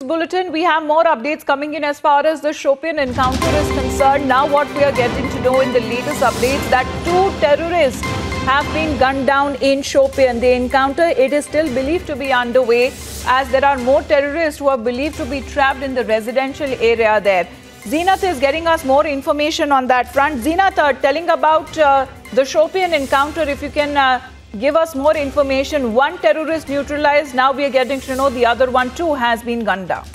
bulletin, we have more updates coming in as far as the Shopian encounter is concerned. Now what we are getting to know in the latest updates that 2 terrorists have been gunned down in Shopian. The encounter, it is still believed to be underway as there are more terrorists who are believed to be trapped in the residential area there. Zeenath is getting us more information on that front. Zeenath, telling about the Shopian encounter, if you can give us more information. 1 terrorist neutralized. Now we are getting to know the other one too has been gunned down.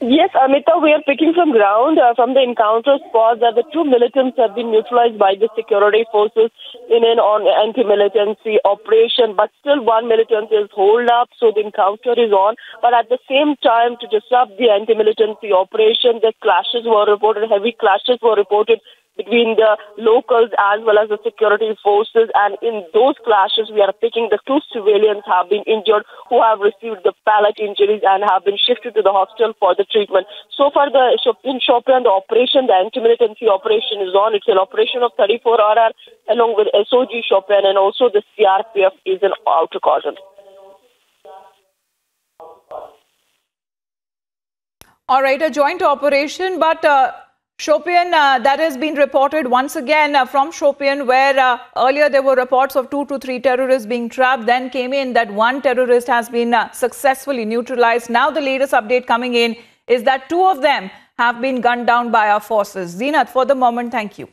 Yes, Amita, we are picking from ground from the encounter spot that the 2 militants have been neutralized by the security forces in an anti-militancy operation, but still 1 militant is holed up, so the encounter is on. But at the same time, to disrupt the anti-militancy operation, the clashes were reported, heavy clashes were reported between the locals as well as the security forces, and in those clashes we are picking the 2 civilians have been injured who have received the pallet injuries and have been shifted to the hospital for the treatment. So far in Shopian, the operation, the anti-militancy operation is on. It's an operation of 34 RR along with SOG Shopian, and also the CRPF is in outer cordon. All right, a joint operation, but Shopian, that has been reported once again from Shopian, where earlier there were reports of 2 to 3 terrorists being trapped. Then came in that 1 terrorist has been successfully neutralized. Now the latest update coming in is that 2 of them have been gunned down by our forces. Zeenath, for the moment, thank you.